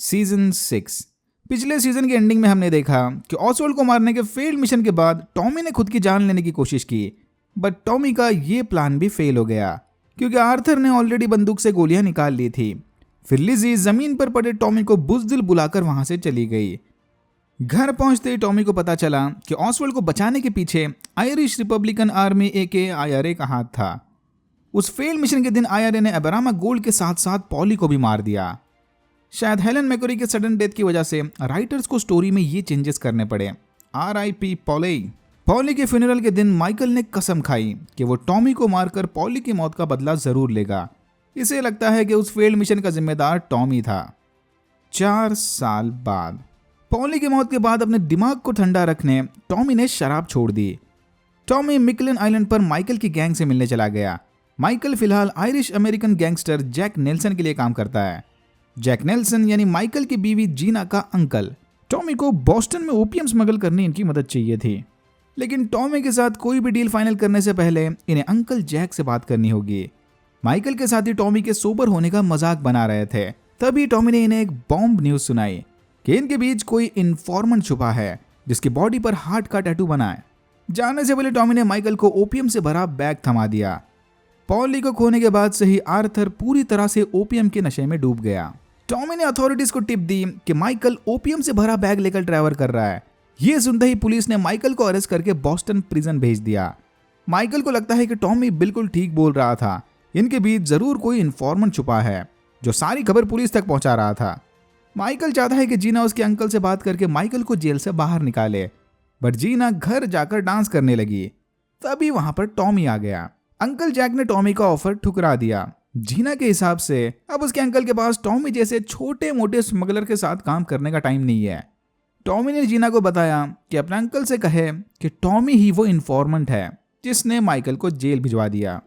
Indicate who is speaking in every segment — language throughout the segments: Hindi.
Speaker 1: सीजन 6। पिछले सीजन की एंडिंग में हमने देखा कि ऑसवाल्ड को मारने के फेल्ड मिशन के बाद टॉमी ने खुद की जान लेने की कोशिश की, बट टॉमी का ये प्लान भी फेल हो गया क्योंकि आर्थर ने ऑलरेडी बंदूक से गोलियां निकाल ली थी। फिर लिजी जमीन पर पड़े टॉमी को बुज़दिल बुलाकर वहां से चली गई। घर पहुंचते ही टॉमी को पता चला कि ऑसवाल्ड को बचाने के पीछे आयरिश रिपब्लिकन आर्मी एके आईआरए का हाथ था। उस फेल्ड मिशन के दिन आईआरए ने अबरामा गोल्ड के साथ साथ पॉली को भी मार दिया। शायद हेलन मैकोरी के सडन डेथ की वजह से राइटर्स को स्टोरी में ये चेंजेस करने पड़े। RIP poly. पॉली के फ्यूनरल के दिन माइकल ने कसम खाई कि वो टॉमी को मारकर पॉली की मौत का बदला जरूर लेगा। इसे लगता है कि उस फेल्ड मिशन का जिम्मेदार टॉमी था। 4 साल बाद पॉली की मौत के बाद अपने दिमाग को ठंडा रखने टॉमी ने शराब छोड़ दी। टॉमी मिकलन आइलैंड पर माइकल की गैंग से मिलने चला गया। माइकल फिलहाल Irish American gangster Jack Nelson के लिए काम करता है। जैक नेल्सन यानी माइकल की बीवी जीना का अंकल। टॉमी को बॉस्टन में ओपियम स्मगल करने इनकी मदद चाहिए थी, लेकिन टॉमी के साथ कोई भी डील फाइनल करने से पहले इन्हें अंकल जैक से बात करनी होगी। माइकल के साथ ही टॉमी के सोबर होने का मजाक बना रहे थे। तभी टॉमी ने इन्हें एक बॉम्ब न्यूज सुनाई कि इनके बीच कोई इन्फॉर्मेंट छुपा है जिसकी बॉडी पर हार्ट का टैटू बना है। जाने से पहले टॉमी ने माइकल को ओपियम से भरा बैग थमा दिया। पॉली को खोने के बाद से ही आर्थर पूरी तरह से ओपियम के नशे में डूब गया। टॉमी ने अथॉरिटीज को टिप दी कि माइकल ओपियम से भरा बैग लेकर ट्रैवल कर रहा है। यह सुनते ही पुलिस ने माइकल को अरेस्ट करके बॉस्टन प्रिजन भेज दिया। माइकल को लगता है कि टॉमी बिल्कुल ठीक बोल रहा था, इनके बीच जरूर कोई इन्फॉर्मेंट छुपा है जो सारी खबर पुलिस तक पहुंचा रहा था। माइकल चाहता है कि जीना उसके अंकल से बात करके माइकल को जेल से बाहर निकाले, बट जीना घर जाकर डांस करने लगी। तभी वहां पर टॉमी आ गया। अंकल जैक ने टॉमी का ऑफर ठुकरा दिया। जीना के हिसाब से अब उसके अंकल के पास टॉमी जैसे छोटे मोटे स्मगलर के साथ काम करने का टाइम नहीं है। टॉमी ने जीना को बताया कि अपने अंकल से कहे कि टॉमी ही वो इन्फॉर्मेंट है जिसने माइकल को जेल भिजवा दिया।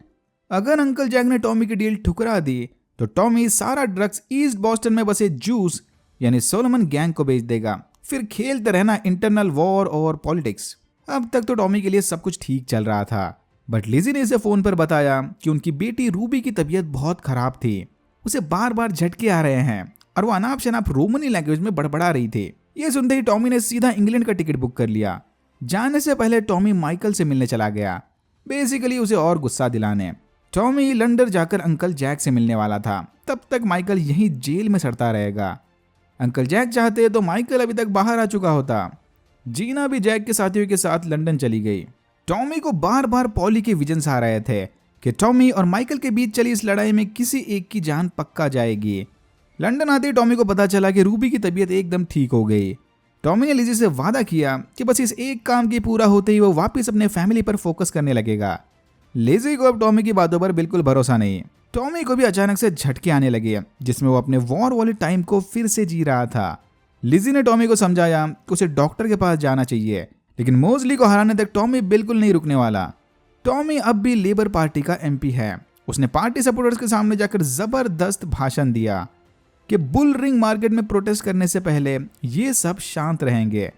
Speaker 1: अगर अंकल जैक ने टॉमी की डील ठुकरा दी तो टॉमी सारा ड्रग्स ईस्ट बॉस्टन में बसे जूस यानी सोलोमन गैंग को बेच देगा। फिर खेलते रहना इंटरनल वॉर और पॉलिटिक्स। अब तक तो टॉमी के लिए सब कुछ ठीक चल रहा था, बट लिजी ने इसे फोन पर बताया कि उनकी बेटी रूबी की तबीयत बहुत खराब थी। उसे बार बार झटके आ रहे हैं और वो अनाप शनाप रोमनी लैंग्वेज में बड़बड़ा रही थी। ये सुनते ही टॉमी ने सीधा इंग्लैंड का टिकट बुक कर लिया। जाने से पहले टॉमी माइकल से मिलने चला गया, बेसिकली उसे और गुस्सा दिलाने। टॉमी लंदन जाकर अंकल जैक से मिलने वाला था, तब तक माइकल यहीं जेल में सड़ता रहेगा। अंकल जैक चाहते तो माइकल अभी तक बाहर आ चुका होता। जीना भी जैक के साथियों के साथ लंदन चली गई। टॉमी को बार बार पॉली के विजन्स आ रहे थे कि टॉमी और माइकल के बीच चली इस लड़ाई में किसी एक की जान पक्का जाएगी। लंदन आते ही टॉमी को पता चला कि रूबी की तबीयत एकदम ठीक हो गई। टॉमी ने लिजी से वादा किया कि बस इस एक काम के पूरा होते ही वो वापस अपने फैमिली पर फोकस करने लगेगा। लिजी को अब टॉमी की बातों पर बिल्कुल भरोसा नहीं। टॉमी को भी अचानक से झटके आने लगे जिसमें वो अपने वॉर वाले टाइम को फिर से जी रहा था। लिजी ने टॉमी को समझाया कि उसे डॉक्टर के पास जाना चाहिए, लेकिन मोजली को हराने तक टॉमी बिल्कुल नहीं रुकने वाला। टॉमी अब भी लेबर पार्टी का MP है। उसने पार्टी सपोर्टर्स के सामने जाकर जबरदस्त भाषण दिया कि बुल रिंग मार्केट में प्रोटेस्ट करने से पहले ये सब शांत रहेंगे,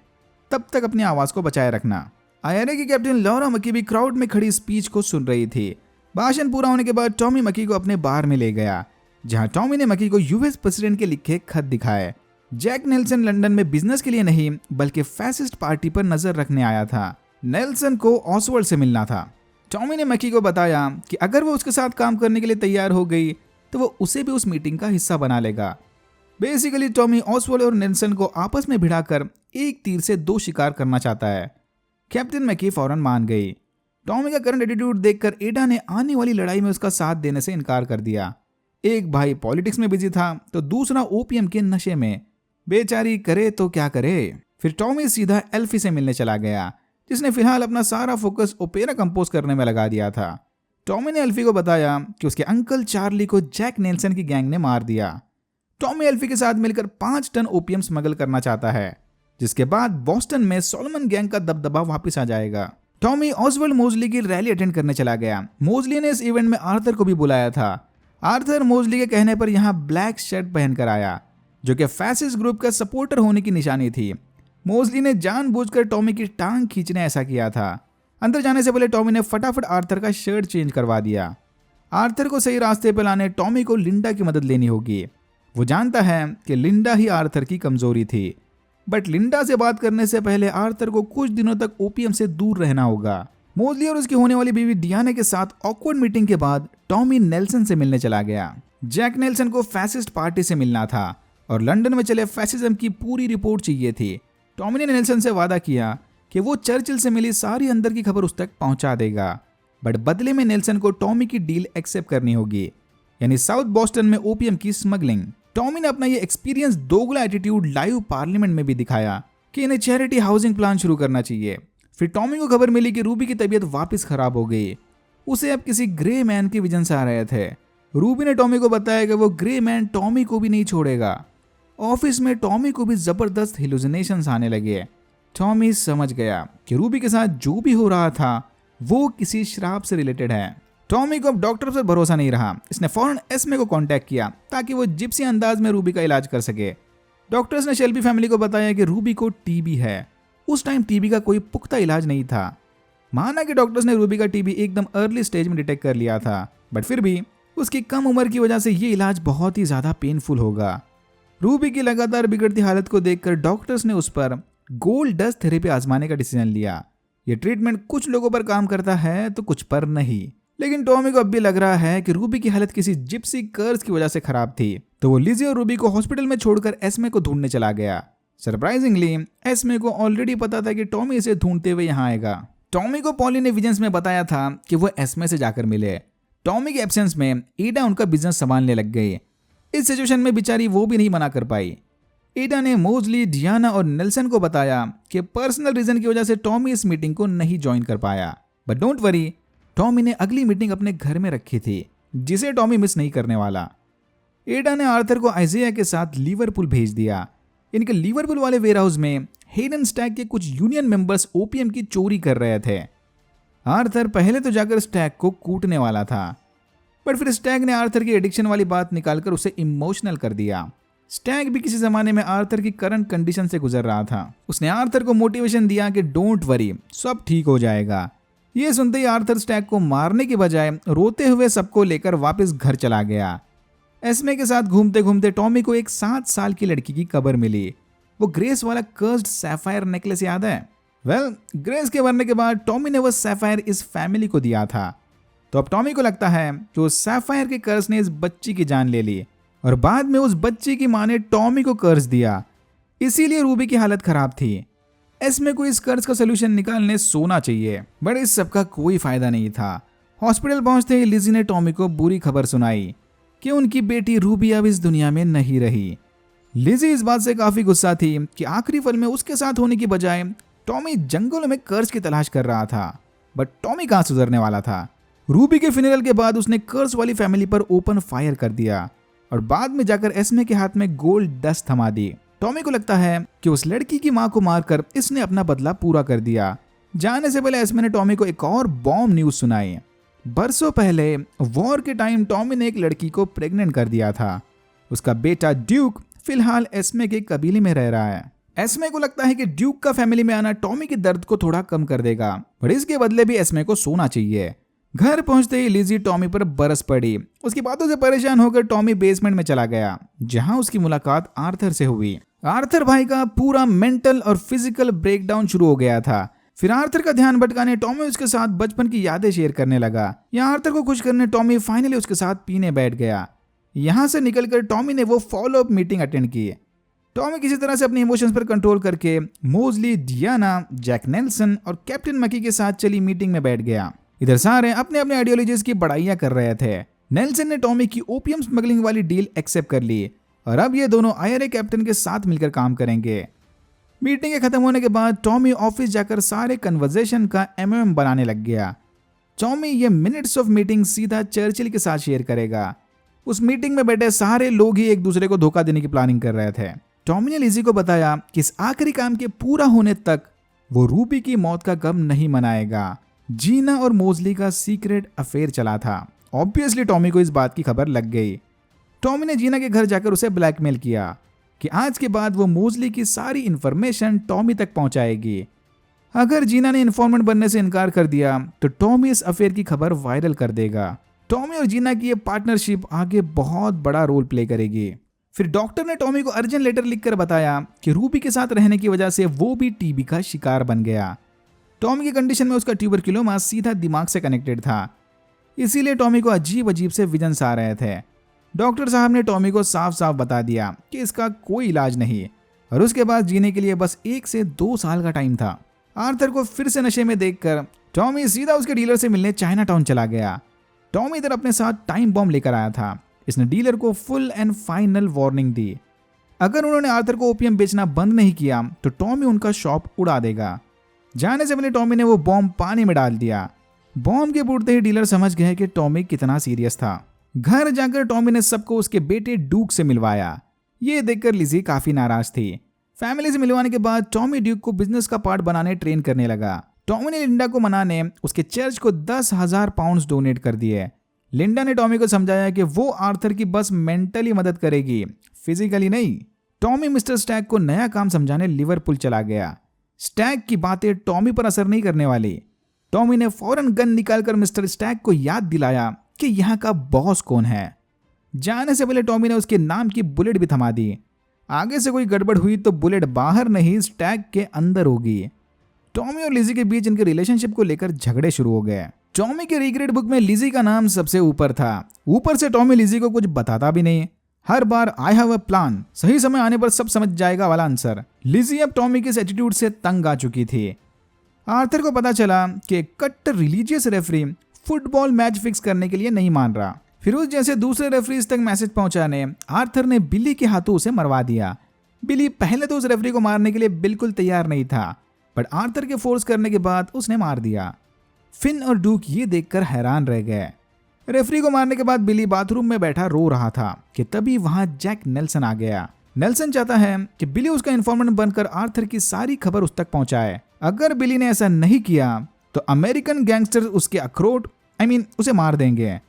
Speaker 1: तब तक अपनी आवाज को बचाए रखना। आईआरए की कैप्टन लॉरा मकी भी क्राउड में खड़ी स्पीच को सुन रही थी। भाषण पूरा होने के बाद टॉमी मकी को अपने बार में ले गया, जहां टॉमी ने मकी को US प्रेसिडेंट के लिखे खत दिखाए। जैक नेल्सन लंदन में बिजनेस के लिए नहीं बल्कि फैसिस्ट पार्टी पर नजर रखने आया था। नेल्सन को ऑसवाल्ड से मिलना था। टॉमी ने मकी को बताया कि अगर वो उसके साथ काम करने के लिए तैयार हो गई तो वो उसे भी उस मीटिंग का हिस्सा बना लेगा। बेसिकली टॉमी ऑसवाल्ड और नेल्सन को आपस में भिड़ाकर एक तीर से 2 शिकार करना चाहता है। कैप्टन मकी फौरन मान गई। टॉमी का करंट एटीट्यूड देखकर एडा ने आने वाली लड़ाई में उसका साथ देने से इनकार कर दिया। एक भाई पॉलिटिक्स में बिजी था तो दूसरा ओपीएम के नशे में। बेचारी करे तो क्या करे। फिर टॉमी सीधा एल्फी से मिलने चला गया, जिसने फिलहाल अपना सारा फोकस ओपेरा कंपोज करने में लगा दिया था। टॉमी ने एल्फी को बताया कि उसके अंकल चार्ली को जैक नेल्सन की गैंग ने मार दिया। टॉमी एल्फी के साथ मिलकर 5 टन ओपीएम स्मगल करना चाहता है, जिसके बाद बॉस्टन में सोलोमन गैंग का दबदबा वापस आ जाएगा। टॉमी ऑसवाल्ड मोजली की रैली अटेंड करने चला गया। मोजली ने इस इवेंट में आर्थर को भी बुलाया था। आर्थर मोजली के कहने पर यहाँ ब्लैक शर्ट पहनकर आया, जो कि फैसिस्ट ग्रुप का सपोर्टर होने की निशानी थी। मोजली ने जानबूझकर टॉमी की टांग खींचने ऐसा किया था। अंदर जाने से पहले टॉमी ने फटाफट आर्थर का शर्ट चेंज करवा दिया। आर्थर को सही रास्ते पर लाने टॉमी को लिंडा की मदद लेनी होगी। वो जानता है कि लिंडा ही आर्थर की कमजोरी थी, बट लिंडा से बात करने से पहले आर्थर को कुछ दिनों तक ओपीएम से दूर रहना होगा। मोज़ली और उसकी होने वाली बीवी डियाना के साथ ऑकवर्ड मीटिंग के बाद टॉमी नेल्सन से मिलने चला गया। जैक नेल्सन को फैसिस्ट पार्टी से मिलना था और लंदन में चले फैसिज्म की पूरी रिपोर्ट चाहिए थी। टॉमी ने नेल्सन से वादा किया कि वो चर्चिल से मिली सारी अंदर की खबर उस तक पहुंचा देगा, बट बदले में नेल्सन को टॉमी की डील एक्सेप्ट करनी होगी, यानी साउथ बॉस्टन में ओपीएम की स्मगलिंग। टॉमी ने अपना ये एक्सपीरियंस दोगला एटीट्यूड लाइव पार्लियामेंट में भी दिखाया कि इन्हें चैरिटी हाउसिंग प्लान शुरू करना चाहिए। फिर टॉमी को खबर मिली कि रूबी की तबीयत वापस खराब हो गई। उसे अब किसी ग्रे मैन के विजन से आ रहे थे। रूबी ने टॉमी को बताया कि वो ग्रे मैन टॉमी को भी नहीं छोड़ेगा। ऑफिस में टॉमी को भी जबरदस्त हेलुसिनेशंस आने लगे। टॉमी समझ गया कि रूबी के साथ जो भी हो रहा था वो किसी श्राप से रिलेटेड है। टॉमी को अब डॉक्टर पर भरोसा नहीं रहा। इसने फौरन एस्मे को कांटेक्ट किया ताकि वो जिप्सी अंदाज में रूबी का इलाज कर सके। डॉक्टर्स ने शेल्बी फैमिली को बताया कि रूबी को टीबी है। उस टाइम टीबी का कोई पुख्ता इलाज नहीं था। माना कि डॉक्टर्स ने रूबी का टीबी एकदम अर्ली स्टेज में डिटेक्ट कर लिया था, बट फिर भी उसकी कम उम्र की वजह से ये इलाज बहुत ही ज्यादा पेनफुल होगा। रूबी की लगातार बिगड़ती हालत को देखकर डॉक्टर्स ने उस पर गोल्ड डस्ट थेरेपी आजमाने का डिसीजन लिया। ये ट्रीटमेंट कुछ लोगों पर काम करता है तो कुछ पर नहीं, लेकिन टॉमी को अब भी लग रहा है कि रूबी की हालत किसी जिप्सी कर्स की वजह से खराब थी। तो वो लिजी और रूबी को हॉस्पिटल में छोड़कर एस्मे को ढूंढने चला गया। सरप्राइजिंगली एस्मे को ऑलरेडी पता था कि टॉमी इसे ढूंढते हुए यहाँ आएगा। टॉमी को पॉली ने विजन्स में बताया था कि वो एस्मे से जाकर मिले। टॉमी के एब्सेंस में ईडा उनका बिजनेस संभालने लग गई। इस सिचुएशन में बेचारी वो भी नहीं मना कर पाई। ईडा ने मोज़ली, डियाना और नेल्सन को बताया कि पर्सनल रीजन की वजह से टॉमी इस मीटिंग को नहीं ज्वाइन कर पाया, बट डोंट वरी, टॉमी ने अगली मीटिंग अपने घर में रखी थी जिसे टॉमी मिस नहीं करने वाला। ईडा ने आर्थर को आइजिया के साथ लिवरपूल भेज दिया। इनके लिवरपूल वाले वेयरहाउस में हेडन स्टैग के कुछ यूनियन मेंबर्स ओपीएम की चोरी कर रहे थे। आर्थर पहले तो जाकर स्टैग को कूटने वाला था, बट फिर स्टैग ने आर्थर की एडिक्शन वाली बात निकालकर उसे इमोशनल कर दिया। स्टैग भी किसी जमाने में आर्थर की करंट कंडीशन से गुजर रहा था। उसने आर्थर को मोटिवेशन दिया कि डोंट वरी, सब ठीक हो जाएगा। ये सुनते ही आर्थर स्टैग को मारने के बजाय रोते हुए सबको लेकर वापस घर चला गया। एस्मे के साथ घूमते घूमते टॉमी को एक 7 साल की लड़की की कब्र मिली। वो ग्रेस वाला कर्स्ड सैफायर नेकलेस याद है? ग्रेस के मरने के बाद टॉमी ने वो सैफायर इस फैमिली को दिया था। तो अब टॉमी को लगता है कि उस सैफायर के कर्ज ने इस बच्ची की जान ले ली और बाद में उस बच्ची की मां ने टॉमी को कर्ज दिया, इसीलिए रूबी की हालत खराब थी। एस्मे को इस कर्ज का सोल्यूशन निकालने सोना चाहिए, बट इस सब का कोई फायदा नहीं था। हॉस्पिटल पहुंचते ही लिजी ने टॉमी को बुरी खबर सुनाई कि उनकी बेटी रूबी अब इस दुनिया में नहीं रही। लिजी इस बात से काफी गुस्सा थी कि आखिरी पल में उसके साथ होने की बजाय टॉमी जंगलों में कर्ज की तलाश कर रहा था, बट टॉमी कहां सुधरने वाला था। रूबी के फिनरल के बाद उसने कर्ज वाली फैमिली पर ओपन फायर कर दिया और बाद में जाकर एस्मे के हाथ में गोल्ड डस्ट थमा दी। टॉमी को लगता है कि उस लड़की की मां को मारकर इसने अपना बदला पूरा कर दिया। जाने से पहले एस्मे ने टॉमी को एक और बॉम्ब न्यूज सुनाई। बरसों पहले वॉर के टाइम टॉमी ने एक लड़की को प्रेग्नेंट कर दिया था। उसका बेटा ड्यूक फिलहाल एस्मे के कबीले में रह रहा है। एस्मे को लगता है कि ड्यूक का फैमिली में आना टॉमी के दर्द को थोड़ा कम कर देगा, पर इसके बदले भी एस्मे को सोना चाहिए। घर पहुंचते ही लिजी टॉमी पर बरस पड़ी। उसकी बातों से परेशान होकर टॉमी बेसमेंट में चला गया, जहां उसकी मुलाकात आर्थर से हुई। आर्थर भाई का पूरा मेंटल और फिजिकल ब्रेकडाउन शुरू हो गया था। फिर आर्थर का ध्यान भटकाने टॉमी उसके साथ बचपन की यादें शेयर करने लगा। यहाँ आर्थर को खुश करने टॉमी फाइनली उसके साथ पीने बैठ गया। यहाँ से निकलकर टॉमी ने वो फॉलो अप मीटिंग अटेंड की। टॉमी किसी तरह से अपने इमोशंस पर कंट्रोल करके मोज़ली, डियाना, जैक नेल्सन और कैप्टन मकी के साथ चली मीटिंग में बैठ गया। इधर सारे अपने अपने आइडियोलॉजीज की बड़ाइयां कर रहे थे। नेल्सन ने टॉमी की ओपीएम स्मगलिंग वाली डील एक्सेप्ट कर ली और अब ये दोनों आईआरए कैप्टन के साथ मिलकर काम करेंगे। मीटिंग के खत्म होने के बाद टॉमी ऑफिस जाकर सारे कन्वर्सेशन का एमएम बनाने लग गया। टॉमी ये मिनट्स ऑफ मीटिंग सीधा चर्चिल के साथ शेयर करेगा। उस मीटिंग में बैठे सारे लोग ही एक दूसरे को धोखा देने की प्लानिंग कर रहे थे। टॉमी ने लिजी को बताया कि इस आखिरी काम के पूरा होने तक वो रूबी की मौत का गम नहीं मनाएगा। जीना और मोज़ली का सीक्रेट अफेयर चला था। ऑब्वियसली टॉमी को इस बात की खबर लग गई। टॉमी ने जीना के घर जाकर उसे ब्लैकमेल किया कि आज के बाद वो मोज़ली की सारी इंफॉर्मेशन टॉमी तक पहुंचाएगी। अगर जीना ने इन्फॉर्मेंट बनने से इनकार कर दिया तो टॉमी इस अफेयर की खबर वायरल कर देगा। टॉमी और जीना की ये पार्टनरशिप आगे बहुत बड़ा रोल प्ले करेगी। फिर डॉक्टर ने टॉमी को अर्जेंट लेटर लिखकर बताया कि रूबी के साथ रहने की वजह से वो भी टीबी का शिकार बन गया। टॉमी की कंडीशन में उसका ट्यूबरक्लोमा सीधा दिमाग से कनेक्टेड था, इसीलिए टॉमी को अजीब अजीब से विजन्स आ रहे थे। डॉक्टर साहब ने टॉमी को साफ साफ बता दिया कि इसका कोई इलाज नहीं और उसके बाद जीने के लिए बस 1 से 2 साल का टाइम था। आर्थर को फिर से नशे में देखकर टॉमी सीधा उसके डीलर से मिलने चाइना टाउन चला गया। टॉमी इधर अपने साथ टाइम बॉम्ब लेकर आया था। इसने डीलर को फुल एंड फाइनल वार्निंग दी, अगर उन्होंने आर्थर को ओपियम बेचना बंद नहीं किया तो टॉमी उनका शॉप उड़ा देगा। जाने से पहले टॉमी ने वो बॉम्ब पानी में डाल दिया। बॉम्ब के फूटते ही डीलर समझ गए कि टॉमी कितना सीरियस था। घर जाकर टॉमी ने सबको उसके बेटे ड्यूक से मिलवाया। ये देखकर लिजी काफी नाराज थी। फैमिली से मिलवाने के बाद टॉमी ड्यूक को बिजनेस का पार्ट बनाने ट्रेन करने लगा। टॉमी ने लिंडा को मनाने उसके चर्च को 10,000 पाउंड डोनेट कर दिए। लिंडा ने टॉमी को समझाया कि वो आर्थर की बस मेंटली मदद करेगी, फिजिकली नहीं। टॉमी मिस्टर स्टैग को नया काम समझाने लिवरपूल चला गया। स्टैग की बातें टॉमी पर असर नहीं करने वाली। टॉमी ने फौरन गन निकालकर मिस्टर स्टैग को याद दिलाया कि यहाँ का बॉस कौन है। जाने से पहले टॉमी ने उसके नाम की बुलेट भी थमा दी। आगे से कोई गड़बड़ हुई तो बुलेट बाहर नहीं स्टैग के अंदर होगी। टॉमी और लिजी के बीच इनके रिलेशनशिप को लेकर झगड़े शुरू हो गए। टॉमी के रिग्रेट बुक में लिजी का नाम सबसे ऊपर था। ऊपर से टॉमी लिजी को कुछ बताता भी नहीं। हर बार आई हैव अ प्लान, सही समय आने पर सब समझ जाएगा वाला आंसर। लिजी अब टॉमी के इस एटीट्यूड से तंग आ चुकी थी। आर्थर को पता चला कि कट्टर religious referee football match fix करने के लिए नहीं मान रहा। फिर उस जैसे दूसरे रेफरीज तक मैसेज पहुंचाने आर्थर ने बिली के हाथों उसे मरवा दिया। बिली पहले तो उस रेफरी को मारने के लिए बिल्कुल तैयार नहीं था, बट आर्थर के फोर्स करने के बाद उसने मार दिया। फिन और डूक ये देखकर हैरान रह गए। रेफरी को मारने के बाद बिली बाथरूम में बैठा रो रहा था कि तभी वहां जैक नेल्सन आ गया। नेल्सन चाहता है कि बिली उसका इन्फॉर्मेंट बनकर आर्थर की सारी खबर उस तक पहुंचाए। अगर बिली ने ऐसा नहीं किया तो अमेरिकन गैंगस्टर उसके अखरोट उसे मार देंगे।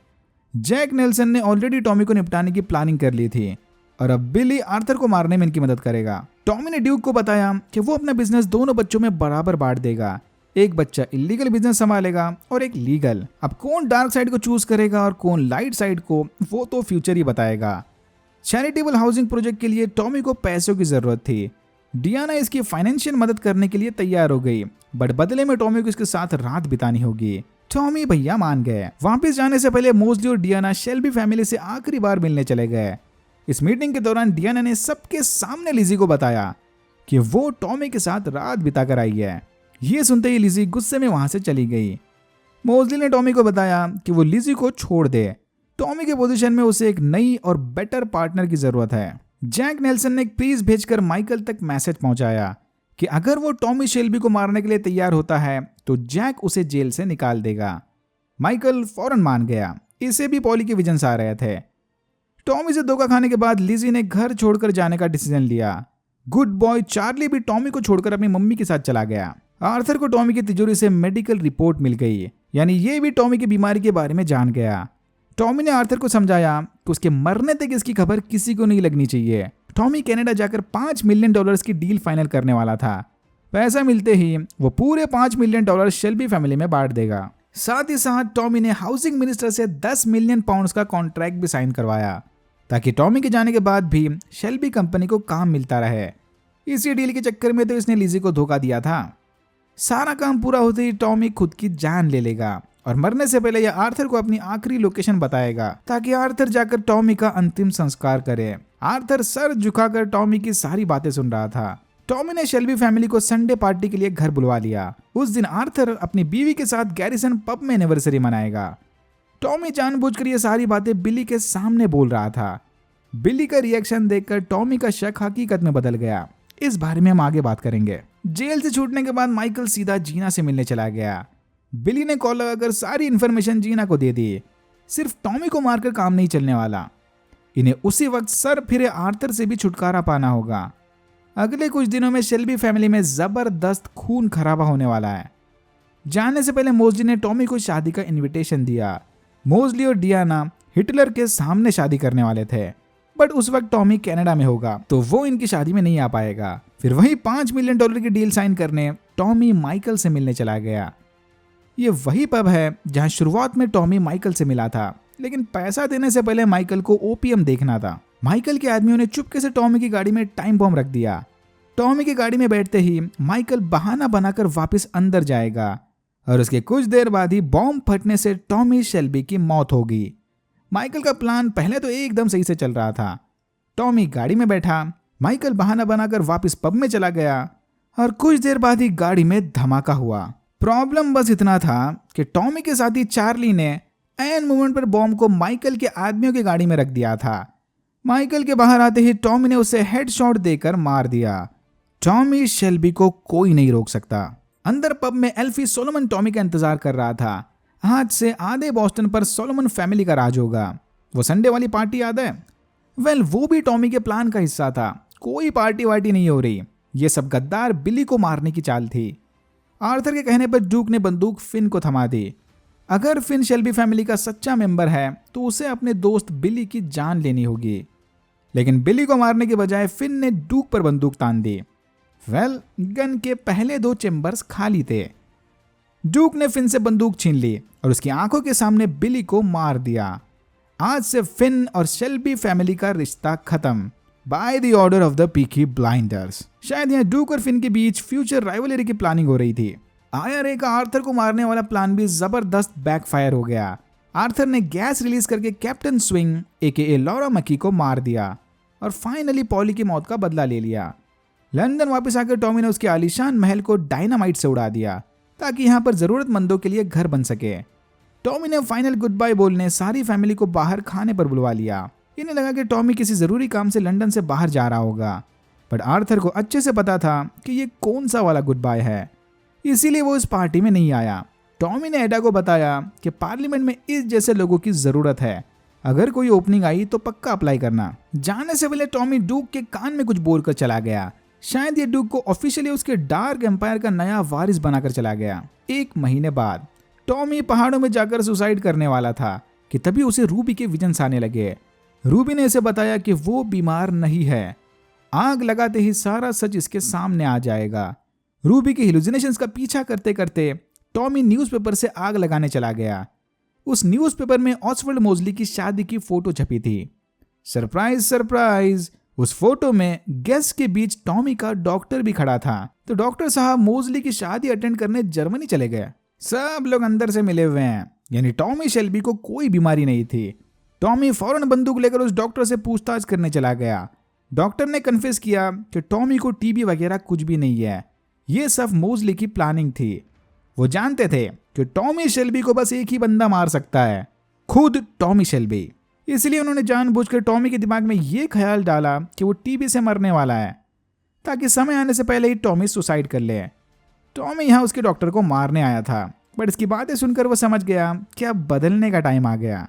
Speaker 1: जैक नेल्सन ने ऑलरेडी टॉमी को निपटाने की प्लानिंग कर ली थी और अब बिली आर्थर को मारने में इनकी मदद करेगा। टॉमी ने ड्यूक को बताया कि वो अपना बिजनेस दोनों बच्चों में बराबर बांट देगा। एक बच्चा इलीगल बिजनेस संभालेगा और एक लीगल। अब कौन डार्क साइड को चूज करेगा और कौन लाइट साइड को, वो तो फ्यूचर ही बताएगा। चैरिटेबल हाउसिंग प्रोजेक्ट के लिए टॉमी को पैसों की जरूरत थी। डियाना इसकी फाइनेंशियल मदद करने के लिए तैयार हो गई, बट बदले में टॉमी को इसके साथ रात बितानी होगी। टॉमी भैया मान गए। वापस जाने से पहले मोजली और डियाना शेल्बी फैमिली से आखिरी बार मिलने चले गए। इस मीटिंग के दौरान डियाना ने सबके सामने लिजी को बताया कि वो टॉमी के साथ रात बिताकर आई है। ये सुनते ही लिजी गुस्से में वहां से चली गई। मोजली ने टॉमी को बताया कि वो लिजी को छोड़ दे। टॉमी के पोजीशन में उसे एक नई और बेटर पार्टनर की जरूरत है। जैक नेल्सन ने एक प्लीज भेजकर माइकल तक मैसेज पहुंचाया कि अगर वो टॉमी शेल्बी को मारने के लिए तैयार होता है तो जैक उसे जेल से निकाल देगा। माइकल फौरन मान गया। इसे भी पॉली के विजन्स आ रहे थे। टॉमी से धोखा खाने के बाद लिजी ने घर छोड़कर जाने का डिसीजन लिया। गुड बॉय चार्ली भी टॉमी को छोड़कर अपनी मम्मी के साथ चला गया। आर्थर को टॉमी की तिजोरी से मेडिकल रिपोर्ट मिल गई, यानी ये भी टॉमी की बीमारी के बारे में जान गया। टॉमी ने आर्थर को समझाया कि उसके मरने तक इसकी खबर किसी को नहीं लगनी चाहिए। टॉमी कनाडा जाकर $5 मिलियन की डील फाइनल करने वाला था। पैसा मिलते ही वो पूरे $5 मिलियन शेल्बी फैमिली में बांट देगा। साथ ही साथ टॉमी ने हाउसिंग मिनिस्टर से 10 मिलियन पाउंड्स का कॉन्ट्रैक्ट भी साइन करवाया ताकि टॉमी के जाने के बाद भी शेल्बी कंपनी को काम मिलता रहे। इसी डील के चक्कर में तो इसने लिजी को धोखा दिया था। सारा काम पूरा होते ही टॉमी खुद की जान ले लेगा और मरने से पहले यह आर्थर को अपनी आखिरी लोकेशन बताएगा ताकि आर्थर जाकर टॉमी का अंतिम संस्कार करे। आर्थर सर झुकाकर टॉमी की सारी बातें सुन रहा था। टॉमी ने शेल्बी फैमिली को संडे पार्टी के लिए घर बुलवा लिया। उस दिन आर्थर अपनी बीवी के साथ गैरिसन पब में एनिवर्सरी मनाएगा। टॉमी जानबूझकर ये सारी बातें बिली के सामने बोल रहा था। बिली का रिएक्शन देखकर टॉमी का शक हकीकत में बदल गया। इस बारे में हम आगे बात करेंगे। जेल से छूटने के बाद माइकल सीधा जीना से मिलने चला गया। बिली ने कॉल लगाकर सारी इन्फॉर्मेशन जीना को दे दी। सिर्फ टॉमी को मारकर काम नहीं चलने वाला, इन्हें उसी वक्त सर फिरे आर्थर से भी छुटकारा पाना होगा। अगले कुछ दिनों में शेल्बी फैमिली में जबरदस्त खून खराबा होने वाला है। जाने से पहले मोजली ने टॉमी को शादी का इनविटेशन दिया। मोजली और डियाना हिटलर के सामने शादी करने वाले थे, बट उस वक्त टॉमी कनाडा में होगा तो वो इनकी शादी में नहीं आ पाएगा। फिर वही $5 मिलियन की डील साइन करने टॉमी माइकल से मिलने चला गया। ये वही पब है जहां शुरुआत में टॉमी माइकल से मिला था, लेकिन पैसा देने से पहले माइकल को ओपीएम देखना था। माइकल के आदमियों ने चुपके से टॉमी की गाड़ी में टाइम बॉम्ब रख दिया। टॉमी की गाड़ी में बैठते ही माइकल बहाना बनाकर वापस अंदर जाएगा और उसके कुछ देर बाद ही बॉम्ब फटने से टॉमी शेल्बी की मौत होगी। माइकल का प्लान पहले तो एकदम सही से चल रहा था। टॉमी गाड़ी में बैठा, माइकल बहाना बनाकर वापस पब में चला गया और कुछ देर बाद ही गाड़ी में धमाका हुआ। प्रॉब्लम बस इतना था कि टॉमी के साथी चार्ली ने एन मोमेंट पर बॉम्ब को माइकल के आदमियों की गाड़ी में रख दिया था। माइकल के बाहर आते ही टॉमी ने उसे हेडशॉट देकर मार दिया। टॉमी शेल्बी को कोई नहीं रोक सकता। अंदर पब में एल्फी सोलोमन टॉमी का इंतजार कर रहा था। आज से आधे बॉस्टन पर सोलोमन फैमिली का राज होगा। वो संडे वाली पार्टी याद है? वेल, वो भी टॉमी के प्लान का हिस्सा था। कोई पार्टी वार्टी नहीं हो रही, ये सब गद्दार बिली को मारने की चाल थी। आर्थर के कहने पर ड्यूक ने बंदूक फिन को थमा दी। अगर फिन शेल्बी फैमिली का सच्चा मेंबर है तो उसे अपने दोस्त बिली की जान लेनी होगी, लेकिन बिली को मारने के बजाय फिन ने ड्यूक पर बंदूक तान दी। वेल, गन के पहले 2 चेंबर्स खाली थे। ड्यूक ने फिन से बंदूक छीन ली और उसकी आंखों के सामने बिली को मार दिया। आज से फिन और शेल्बी फैमिली का रिश्ता खत्म by the order of the Peaky blinders. शायद यहाँ ड्यूक और फिन के बीच फ्यूचर राइवलरी की प्लानिंग हो रही थी। आईआरए का आर्थर को मारने वाला प्लान भी जबरदस्त बैकफायर हो गया। आर्थर ने गैस रिलीज करके कैप्टन स्विंग एके लॉरा मकी को मार दिया और फाइनली पॉली की मौत का बदला ले लिया। लंदन वापस आकर टॉमी ने उसके आलीशान महल को डायनामाइट से उड़ा दिया ताकि यहाँ पर जरूरतमंदों के लिए घर बन सके। टॉमी ने फाइनल गुड बाय बोलने सारी फैमिली को बाहर खाने पर बुलवा लिया। इन्हें लगा कि टॉमी किसी जरूरी काम से लंदन से बाहर जा रहा होगा, बट आर्थर को अच्छे से पता था कि ये कौन सा वाला गुड बाय है, इसीलिए वो इस पार्टी में नहीं आया। टॉमी ने एडा को बताया कि पार्लियामेंट में इस जैसे लोगों की जरूरत है, अगर कोई ओपनिंग आई तो पक्का अप्लाई करना। जाने से पहले टॉमी ड्यूक के कान में कुछ बोलकर चला गया। शायद ये ड्यूक को ऑफिशियली उसके डार्क एम्पायर का नया वारिस बनाकर चला गया। 1 महीने बाद टॉमी पहाड़ों में जाकर सुसाइड करने वाला था कि तभी उसे रूबी के विजन्स आने लगे। रूबी ने इसे बताया कि वो बीमार नहीं है। आग लगाते ही सारा सच इसके सामने आ जाएगा। रूबी के हेलुसिनेशंस का पीछा करते करते टॉमी न्यूज़पेपर से आग लगाने चला गया। उस न्यूज़पेपर में ऑसवर्ल्ड मोजली की शादी की फोटो छपी थी। सरप्राइज सरप्राइज, उस फोटो में गेस्ट के बीच टॉमी का डॉक्टर भी खड़ा था। तो डॉक्टर साहब मोजली की शादी अटेंड करने जर्मनी चले गए। सब लोग अंदर से मिले हुए हैं, यानी टॉमी शेल्बी को कोई बीमारी नहीं थी। टॉमी फौरन बंदूक लेकर उस डॉक्टर से पूछताछ करने चला गया। डॉक्टर ने कन्फेस किया कि टॉमी को टीबी वगैरह कुछ भी नहीं है, ये सब मोजली की प्लानिंग थी। वो जानते थे कि टॉमी शेल्बी को बस एक ही बंदा मार सकता है, खुद टॉमी शेल्बी। इसलिए उन्होंने जानबूझकर टॉमी के दिमाग में ये ख्याल डाला कि वो टीबी से मरने वाला है, ताकि समय आने से पहले ही टॉमी सुसाइड कर ले। टॉमी यहाँ उसके डॉक्टर को मारने आया था, बट इसकी बातें सुनकर वो समझ गया कि अब बदलने का टाइम आ गया।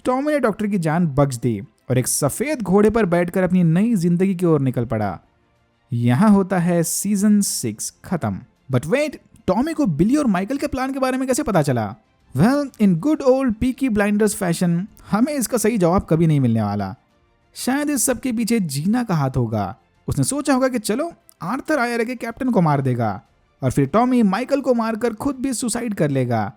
Speaker 1: टॉमी ने डॉक्टर की जान बख्श दी और एक सफेद घोड़े पर बैठकर अपनी नई जिंदगी की ओर निकल पड़ा। यहाँ होता है सीजन 6 खत्म। बट वेट, टॉमी को बिली और माइकल के प्लान के बारे में कैसे पता चला? Well, in good old Peaky blinders fashion हमें इसका सही जवाब कभी नहीं मिलने वाला। शायद इस सब के पीछे जीना का हाथ होगा। उसने सोचा होगा कि चलो आर्थर आईआरए के कैप्टन को मार देगा और फिर टॉमी माइकल को मारकर खुद भी सुसाइड कर लेगा।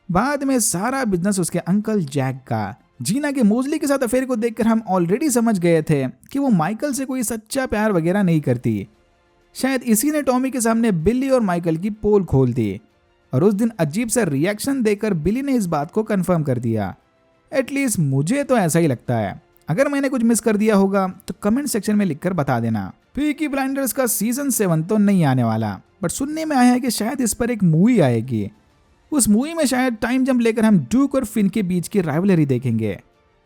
Speaker 1: बाद में सारा बिजनेस उसके अंकल जैक का। जीना के मोजली के साथ अफेयर को देखकर हम ऑलरेडी समझ गए थे कि वो माइकल से कोई सच्चा प्यार वगैरह नहीं करती। शायद इसी ने टॉमी के सामने बिली और माइकल की पोल खोल दी और उस दिन अजीब सा रिएक्शन देकर बिली ने इस बात को कंफर्म कर दिया। एटलीस्ट मुझे तो ऐसा ही लगता है। अगर मैंने कुछ मिस कर दिया होगा तो कमेंट सेक्शन में लिखकर बता देना। पीकी ब्लाइंडर्स का सीजन 7 तो नहीं आने वाला, बट सुनने में आया है कि शायद इस पर एक मूवी आएगी। उस मूवी में शायद टाइम जंप लेकर हम ड्यूक और फिन के बीच की राइवलरी देखेंगे।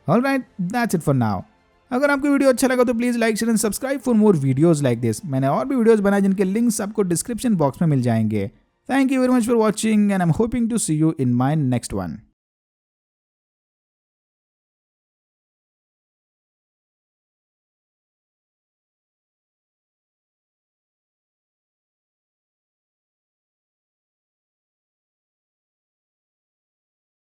Speaker 1: Alright, that's it for now. अगर आपको वीडियो अच्छा लगा तो please like share and subscribe for more videos like this. मैंने और भी वीडियोस बनाए जिनके लिंक्स आपको डिस्क्रिप्शन बॉक्स में मिल जाएंगे। Thank you very much for watching and I am hoping to see you in my next one.